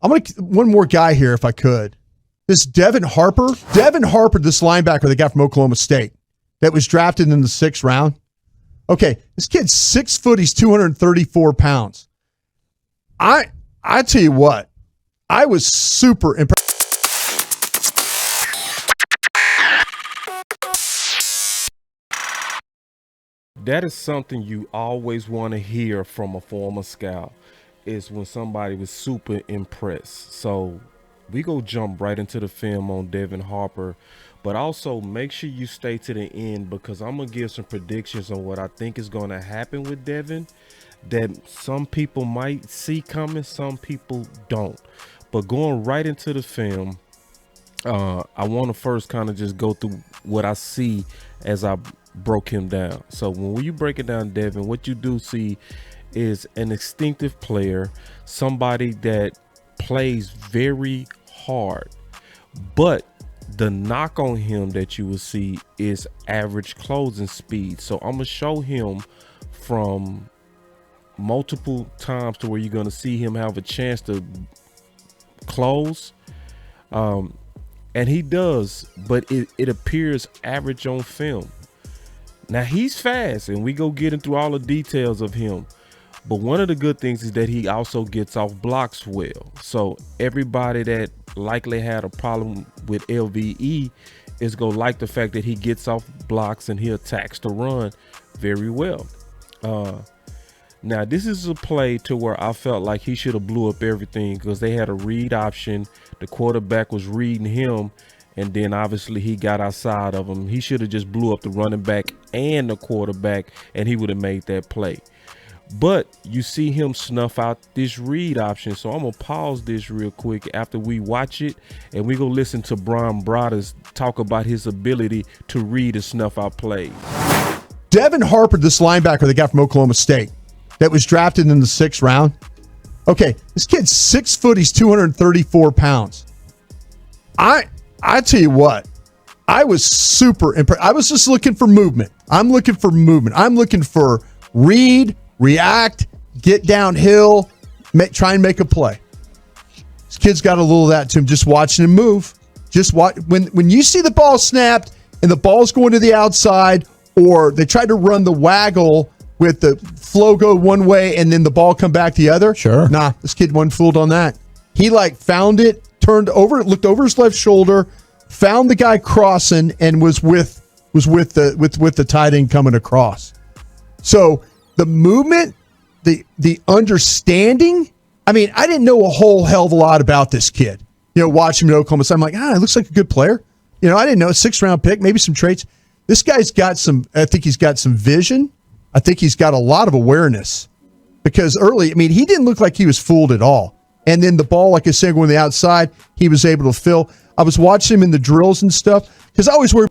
one more guy here if I could. This Devin Harper, this linebacker they got from Oklahoma State that was drafted in the 6th round. Okay, this kid's 6 foot, he's 234 pounds. I tell you what, I was super impressed. That is something you always want to hear from a former scout, is when somebody was super impressed. So we go jump right into the film on Devin Harper, but also make sure you stay to the end, because I'm going to give some predictions on what I think is going to happen with Devin that some people might see coming, some people don't. But going right into the film, I want to first kind of just go through what I see as I broke him down. So when you break it down, Devin, what you do see is an instinctive player, somebody that plays very hard, but the knock on him that you will see is average closing speed. So I'm gonna show him from multiple times to where you're gonna see him have a chance to close, and he does, but it appears average on film. Now he's fast, and we go getting through all the details of him. But one of the good things is that he also gets off blocks well. So everybody that likely had a problem with LVE is going to like the fact that he gets off blocks and he attacks the run very well. Now this is a play to where I felt like he should have blew up everything, because they had a read option. The quarterback was reading him, and then obviously he got outside of him. He should have just blew up the running back and the quarterback, and he would have made that play. But you see him snuff out this read option. So I'm going to pause this real quick after we watch it, and we go listen to Bryan Broaddus talk about his ability to read and snuff out plays. Devin Harper, this linebacker they got from Oklahoma State that was drafted in the 6th round. Okay, this kid's 6 foot, he's 234 pounds. I tell you what, I was super impressed. I was just looking for movement. I'm looking for read, react, get downhill, try and make a play. This kid's got a little of that to him, just watching him move. Just watch when you see the ball snapped and the ball's going to the outside, or they tried to run the waggle with the flow go one way and then the ball come back the other. Sure. Nah, this kid wasn't fooled on that. He found it, turned over, looked over his left shoulder, found the guy crossing, and was with the tight end coming across. So the movement, the understanding. I mean, I didn't know a whole hell of a lot about this kid. Watching him in Oklahoma, so I'm like, it looks like a good player. I didn't know, a 6th round pick, maybe some traits. This guy's got I think he's got some vision. I think he's got a lot of awareness, because early, he didn't look like he was fooled at all. And then the ball, like I said, going to the outside, he was able to fill. I was watching him in the drills and stuff, because I always worry.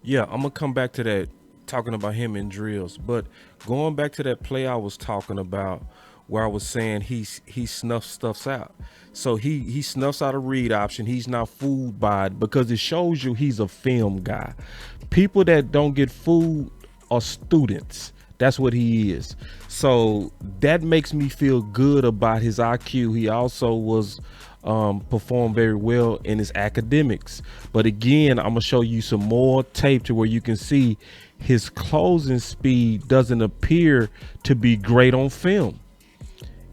Yeah, I'm going to come back to that, talking about him in drills. But going back to that play I was talking about, where I was saying he snuffs stuff out. So he snuffs out a read option. He's not fooled by it, because it shows you he's a film guy. People that don't get fooled are students. That's what he is. So that makes me feel good about his IQ. He also was performed very well in his academics. But again, I'm gonna show you some more tape to where you can see his closing speed doesn't appear to be great on film.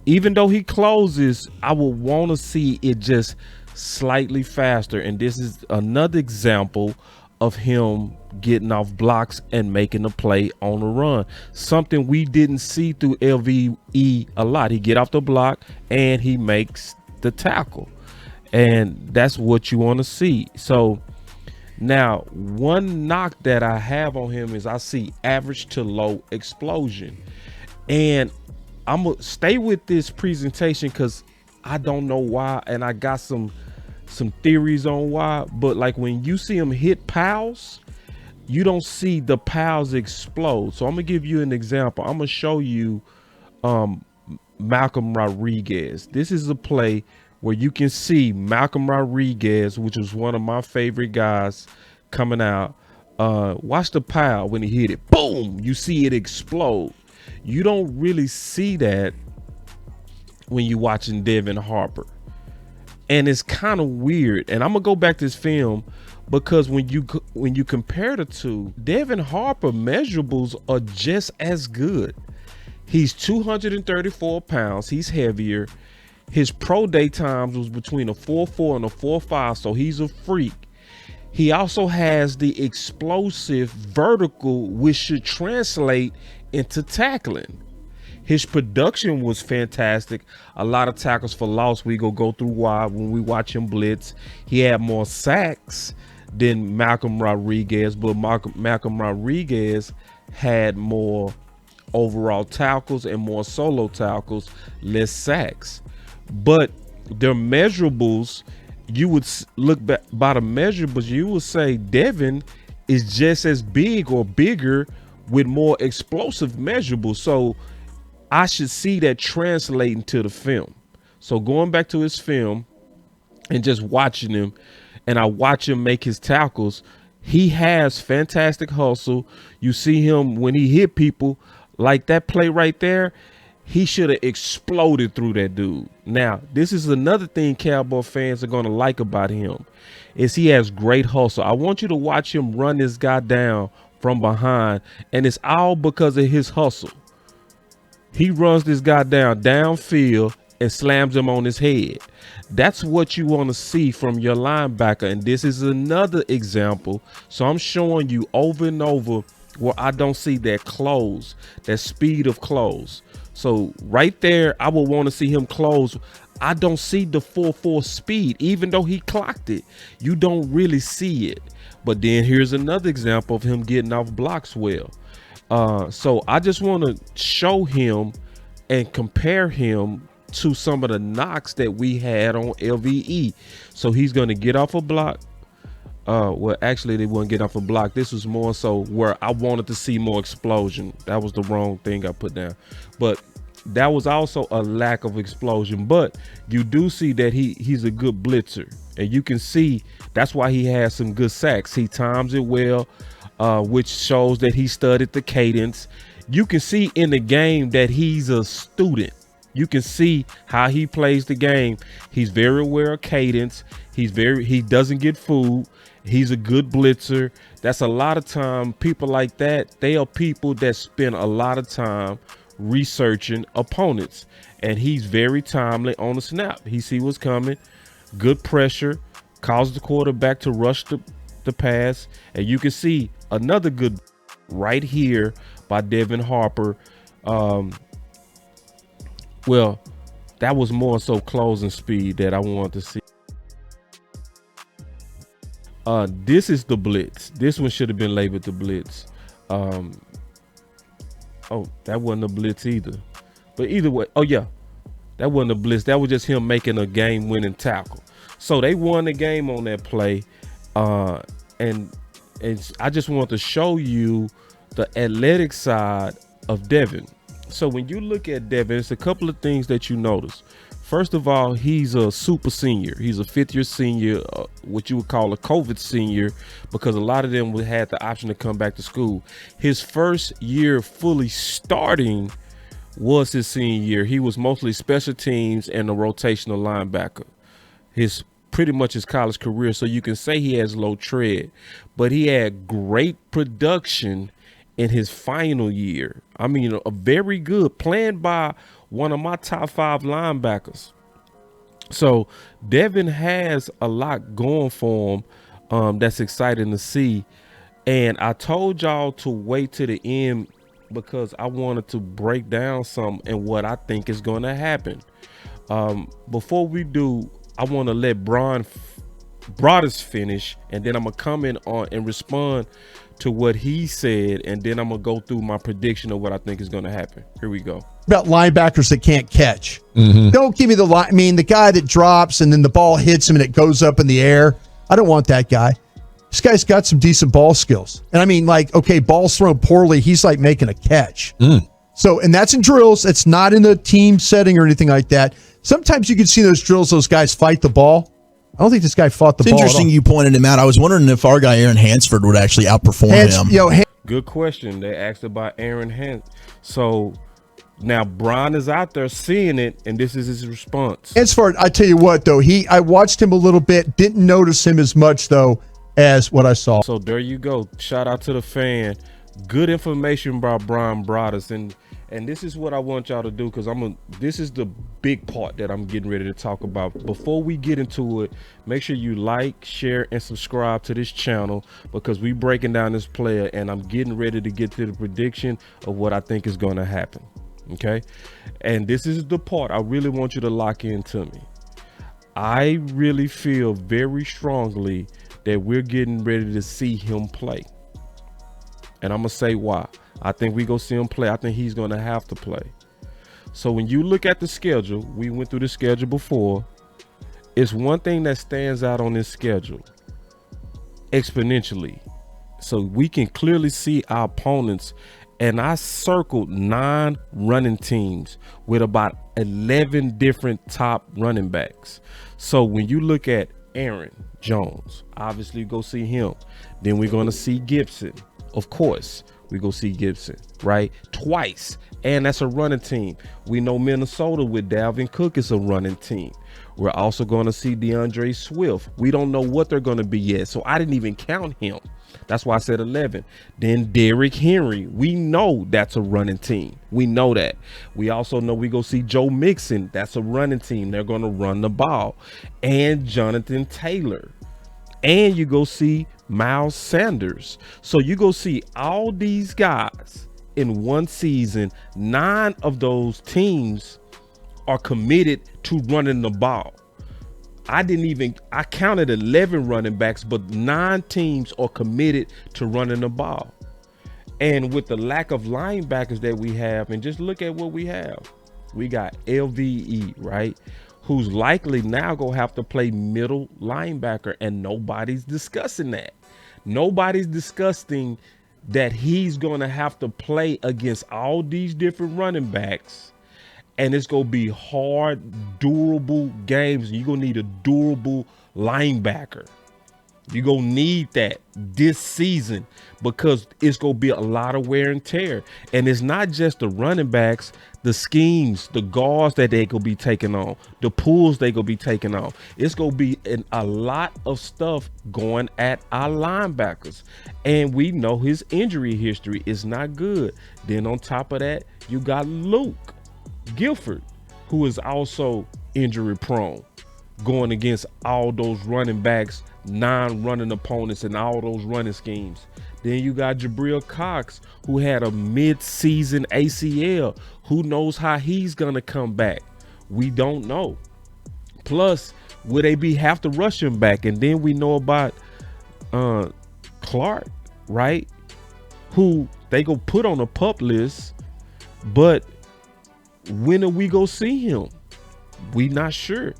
Even though he closes, I would want to see it just slightly faster. And this is another example of him getting off blocks and making a play on the run. Something we didn't see through LVE a lot. He get off the block and he makes the tackle. And that's what you want to see. So now, one knock that I have on him is I see average to low explosion. And I'm going to stay with this presentation because I don't know why, and I got some theories on why. But like when you see him hit pals, you don't see the pals explode. So I'm gonna give you an example. I'm gonna show you Malcolm Rodriguez. This is a play where you can see Malcolm Rodriguez, which was one of my favorite guys coming out. Watch the pal when he hit it. Boom! You see it explode. You don't really see that when you're watching Devin Harper. And it's kind of weird. And I'm gonna go back to this film because when you compare the two, Devin Harper measurables are just as good. He's 234 pounds. He's heavier. His pro day times was between a 4.4 and a 4.5, so he's a freak. He also has the explosive vertical, which should translate into tackling. His production was fantastic. A lot of tackles for loss. We go through why when we watch him blitz. He had more sacks than Malcolm Rodriguez, but Malcolm Rodriguez had more overall tackles and more solo tackles, less sacks. But their measurables, you would look back by the measurables, you would say Devin is just as big or bigger with more explosive measurables. So I should see that translating to the film. So going back to his film and just watching him, and I watch him make his tackles, he has fantastic hustle. You see him when he hit people, like that play right there, he should have exploded through that dude. Now, this is another thing Cowboy fans are going to like about him, is he has great hustle. I want you to watch him run this guy down from behind, and it's all because of his hustle. He runs this guy down downfield and slams him on his head. That's what you want to see from your linebacker, and this is another example. So I'm showing you over and over where I don't see that close, that speed of close. So right there, I would want to see him close. I don't see the 4.4 speed, even though he clocked it. You don't really see it. But then here's another example of him getting off blocks well. So I just want to show him and compare him to some of the knocks that we had on LVE. So he's going to get off a block. Well, actually, they wouldn't get off a block. This was more so where I wanted to see more explosion. That was the wrong thing I put down. But that was also a lack of explosion. But you do see that he's a good blitzer. And you can see that's why he has some good sacks. He times it well, which shows that he studied the cadence. You can see in the game that he's a student. You can see how he plays the game. He's very aware of cadence. He doesn't get fooled. He's a good blitzer. That's a lot of time. People like that, they are people that spend a lot of time researching opponents. And he's very timely on the snap. He see what's coming. Good pressure. Causes the quarterback to rush the pass. And you can see another good right here by Devin Harper. Well, that was more so closing speed that I wanted to see. This is the blitz. This one should have been labeled the blitz. Oh, that wasn't a blitz either. But either way, oh yeah, that wasn't a blitz. That was just him making a game-winning tackle. So they won the game on that play. And I just want to show you the athletic side of Devin. So when you look at Devin, it's a couple of things that you notice. First of all, he's a super senior. He's a fifth-year senior, what you would call a COVID senior, because a lot of them had the option to come back to school. His first year fully starting was his senior year. He was mostly special teams and a rotational linebacker. Pretty much his college career, so you can say he has low tread, but he had great production in his final year. I mean, a very good, planned by one of my top 5 linebackers. So Devin has a lot going for him that's exciting to see. And I told y'all to wait to the end because I wanted to break down some and what I think is going to happen. Before we do, I want to let Bryan Broaddus finish, and then I'm going to comment on and respond to what he said, and then I'm going to go through my prediction of what I think is going to happen. Here we go. About linebackers that can't catch. Don't give me the guy that drops and then the ball hits him and it goes up in the air. I don't want that guy. This guy's got some decent ball skills. And I mean, like, okay, ball's thrown poorly. He's like making a catch. So, and that's in drills. It's not in the team setting or anything like that. Sometimes you can see those drills, those guys fight the ball. I don't think this guy fought the ball. It's interesting you pointed him out. I was wondering if our guy Aaron Hansford would actually outperform him. Good question. They asked about Aaron Hansford. So Now Brian is out there seeing it, and this is his response. As far, I tell you what, though, I watched him a little bit, didn't notice him as much, though, as what I saw. So there you go. Shout out to the fan. Good information about Bryan Broaddus, and this is what I want y'all to do, because this is the big part that I'm getting ready to talk about. Before we get into it, make sure you like, share, and subscribe to this channel, because we breaking down this player, and I'm getting ready to get to the prediction of what I think is going to happen. Okay, and this is the part I really want you to lock into me. I really feel very strongly that we're getting ready to see him play, and I'm gonna say why. I think we go see him play. I think he's gonna have to play. So when you look at the schedule, we went through the schedule before. It's one thing that stands out on this schedule exponentially, so we can clearly see our opponents. And I circled 9 running teams with about 11 different top running backs. So when you look at Aaron Jones, obviously you go see him. Then we're going to see Gibson. Of course, we go see Gibson, right? Twice. And that's a running team. We know Minnesota with Dalvin Cook is a running team. We're also going to see DeAndre Swift. We don't know what they're going to be yet, so I didn't even count him. That's why I said 11. Then Derrick Henry. We know that's a running team. We know that. We also know we go see Joe Mixon. That's a running team. They're going to run the ball. And Jonathan Taylor. And you go see Miles Sanders. So you go see all these guys in one season. 9 of those teams are committed to running the ball. I counted 11 running backs, but 9 teams are committed to running the ball. And with the lack of linebackers that we have, and just look at what we have. We got LVE, right? Who's likely now gonna have to play middle linebacker, and nobody's discussing that. Nobody's discussing that he's gonna have to play against all these different running backs. And it's going to be hard, durable games. You're going to need a durable linebacker. You're going to need that this season, because it's going to be a lot of wear and tear. And it's not just the running backs, the schemes, the guards that they going to be taking on, the pulls they going to be taking on. It's going to be a lot of stuff going at our linebackers. And we know his injury history is not good. Then on top of that, you got Luke Gilford, who is also injury prone, going against all those running backs, 9 running opponents, and all those running schemes. Then you got Jabril Cox, who had a mid-season ACL. Who knows how he's gonna come back? We don't know. Plus, will they have to rush him back? And then we know about Clark, right? Who they go put on a PUP list, but when are we go see him? We not sure.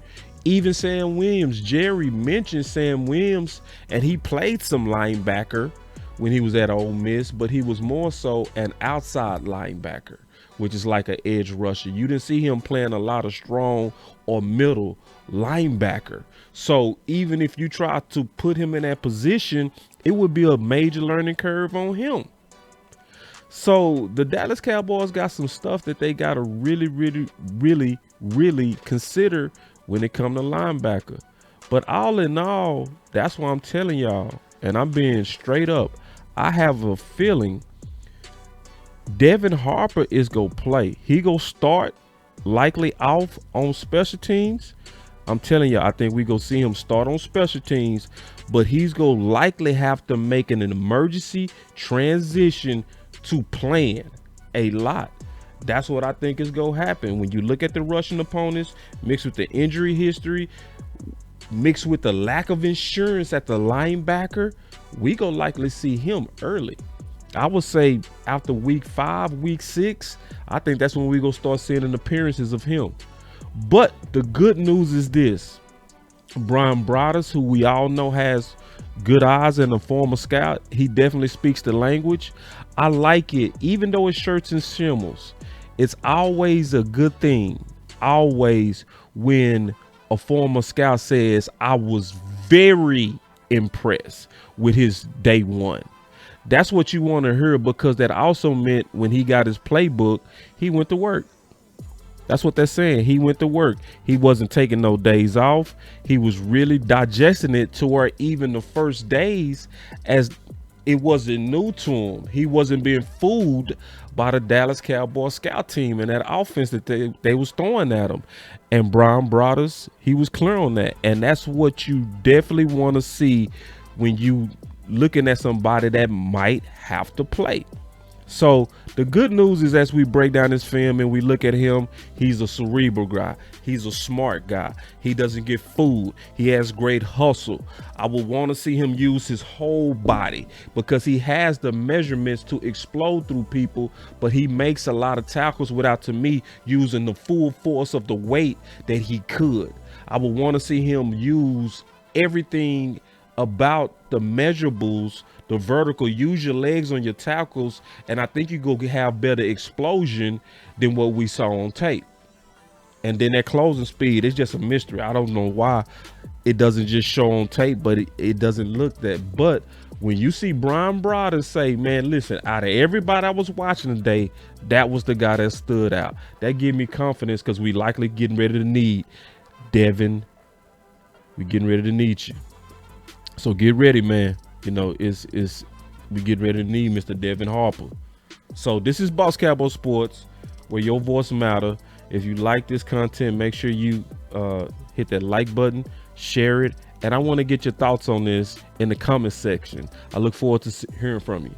Even Sam Williams, Jerry mentioned Sam Williams, and he played some linebacker when he was at Ole Miss, but he was more so an outside linebacker, which is like an edge rusher. You didn't see him playing a lot of strong or middle linebacker. So even if you try to put him in that position, it would be a major learning curve on him. So the Dallas Cowboys got some stuff that they got to really consider when it comes to linebacker. But all in all, that's why I'm telling y'all, and I'm being straight up, I have a feeling Devin Harper is going to play. He going to start likely off on special teams. I'm telling you, I think we going to see him start on special teams, but he's going to likely have to make an emergency transition to playing a lot. That's what I think is going to happen. When you look at the rushing opponents, mixed with the injury history, mixed with the lack of insurance at the linebacker, we going to likely see him early. I would say after week 5, week 6, I think that's when we going to start seeing an appearances of him. But the good news is this. Bryan Broaddus, who we all know has good eyes and a former scout, he definitely speaks the language. I like it. Even though it's shirts and shimmels, it's always a good thing, always, when a former scout says, I was very impressed with his day one. That's what you want to hear, because that also meant when he got his playbook, he went to work. That's what they're saying. He went to work. He wasn't taking no days off. He was really digesting it to where even the first days, as it wasn't new to him, he wasn't being fooled by the Dallas Cowboys scout team and that offense that they was throwing at him. And Bryan Broaddus, he was clear on that. And that's what you definitely want to see when you looking at somebody that might have to play. So the good news is, as we break down this film and we look at him, he's a cerebral guy. He's a smart guy. He doesn't get fooled. He has great hustle. I would want to see him use his whole body because he has the measurements to explode through people, but he makes a lot of tackles without, to me, using the full force of the weight that he could. I would want to see him use everything about the measurables, the vertical, use your legs on your tackles, and I think you go have better explosion than what we saw on tape. And then that closing speed, it's just a mystery. I don't know why it doesn't just show on tape, but it doesn't look that. But when you see Bryan Broaddus say, man, listen, out of everybody I was watching today, that was the guy that stood out. That gave me confidence, because we likely getting ready to need Devin. We getting ready to need you. So get ready, man. You know, we get ready to need Mr. Devin Harper. So this is Boss Cowboy Sports, where your voice matter. If you like this content, make sure you hit that like button, share it, and I want to get your thoughts on this in the comment section. I look forward to hearing from you.